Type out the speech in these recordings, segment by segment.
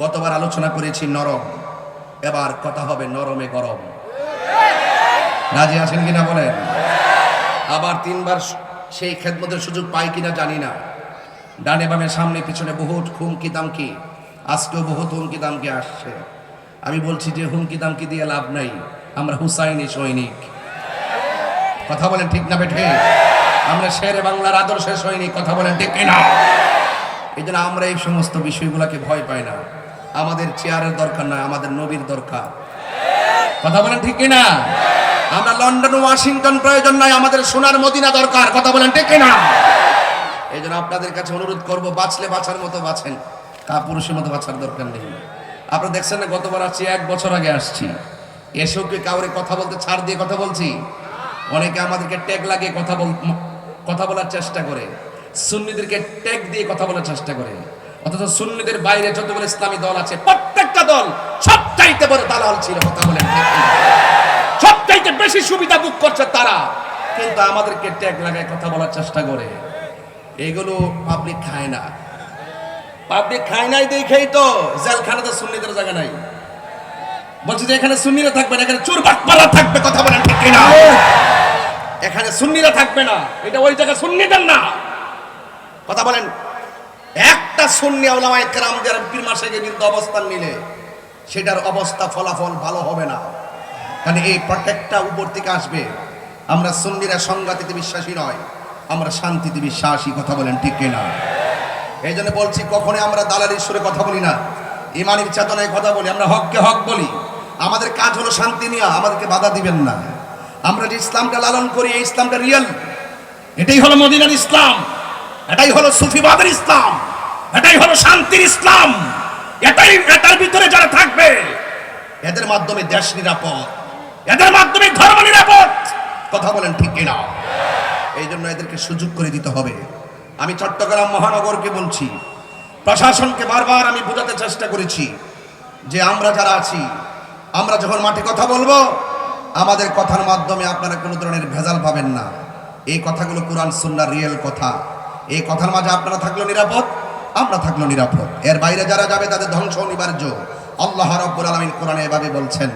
গতবার আলোচনা করেছি নরম, এবার কথা হবে নরমে গরম। রাজি আছেন কিনা বলেন? আবার তিনবার সেই খেদমতের সুযোগ পাই কিনা জানি না। ডানে বামে সামনে পিছনে বহুত হুমকি দামকি, আজকেও বহুত হুমকি দামকি আসছে। আমি বলছি যে হুমকি দামকি দিয়ে লাভ নাই, আমরা হুসাইনি সৈনিক। কথা বলেন ঠিক না বেঠে? আমরা শেরে বাংলার আদর্শের সৈনিক। কথা বলেন ঠিক কিনা? এই জন্য আমরা এই সমস্ত বিষয়গুলোকে ভয় পাই না। আমাদের চেয়ারের দরকার নয়, আমাদের নবীর দরকার। কথা বলেন ঠিক কিনা? আমরা লন্ডন ওয়াশিংটন প্রয়োজন নয়, আমাদের সোনার মদিনা দরকার। কথা বলেন ঠিক কিনা? এই জন্য আপনাদের কাছে অনুরোধ করব, বাঁচলে বাঁচার মতো বাঁচেন, কাপুরুষের মতো বাঁচার দরকার নেই। আপনারা দেখছেন না, গতবার আসছি, 1 বছর আগে আসছি, এসেও কি কাউরে কথা বলতে ছাড় দিয়ে কথা বলছি? অনেকে আমাদেরকে ট্যাগ লাগিয়ে কথা বলার চেষ্টা করে, সুন্নিদেরকে ট্যাগ দিয়ে কথা বলার চেষ্টা করে। অথচ সুন্নিদের বাইরে যতগুলো ইসলামী দল আছে, প্রত্যেকটা দল সবচাইতে বড় দালাল ছিল। কথা বলেন ঠিক কিনা? সবচাইতে বেশি সুবিধা ভোগ করছে তারা, কিন্তু আমাদেরকে ট্যাগ লাগায় কথা বলার চেষ্টা করে। এগুলো পাবলিক খায় না। পাবলিক খায় নাই দেখেই তো জেলখানাতে সুন্নিদের জায়গা নাই। বলছে যে এখানে সুন্নিরা থাকবে না, এখানে চোর বাটপাড়া থাকবে। কথা বলেন ঠিক কিনা? এখানে সুন্নিরা থাকবে না, এটা ওই জায়গা সুন্নিদের না। কথা বলেন। একটা সুন্নি উলামায়ে কেরাম যারা পীর মাশায়েখের বিরুদ্ধে অবস্থান নিলে সেটার অবস্থা ফলাফল ভালো হবে না। কারণ এই প্রত্যেকটা উপর থেকে আসবে। আমরা সুন্নিরা সংঘাতিতে বিশ্বাসী নয়, আমরা শান্তিতে বিশ্বাসী। কথা বলেন ঠিক কিনা? এই জন্য বলছি, কখনোই আমরা দালালির সুরে কথা বলি না, ইমানের চেতনায় কথা বলি। আমরা হককে হক বলি। আমাদের কাজ হলো শান্তি নিয়ে, আমাদেরকে বাধা দিবেন না। আমরা যে ইসলামটা লালন করি, এই ইসলামটা রিয়েল। এটাই হলো মদিনার ইসলাম, এটাই হলো সুফিবাদের ইসলাম, এটাই হলো শান্তির ইসলাম। এটার ভিতরে যারা থাকবে, এদের মাধ্যমে দেশ নিরাপদ, এদের মাধ্যমে ধর্ম নিরাপদ। কথা বলেন ঠিক কিনা? এই জন্য এদেরকে সুযোগ করে দিতে হবে। আমি চট্টগ্রাম মহানগরকে বলছি, প্রশাসনকে বারবার আমি বোঝাতে চেষ্টা করেছি যে আমরা যারা আছি, আমরা যখন মাঠে কথা বলবো, আমাদের কথার মাধ্যমে আপনারা কোনো ধরনের ভেজাল পাবেন না। এই কথাগুলো কোরআন সুন্নাহর রিয়েল কথা। এই কথার মাঝে আপনারা থাকলেও নিরাপদ, আমরা থাকলেও নিরাপদ। এর বাইরে যারা যাবে তাদের ধ্বংস অনিবার্য। আল্লাহ রাব্বুল আলামিন কোরআনে এভাবে বলছেন,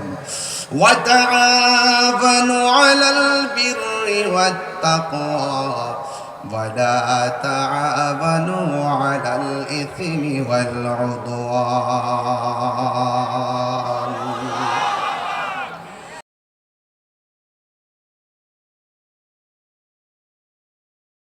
ওয়া তাআওয়ানু আলাল বিররি ওয়াত তাকওয়া ওয়া লা তাআওয়ানু আলাল ইসমি ওয়াল উদওয়ান।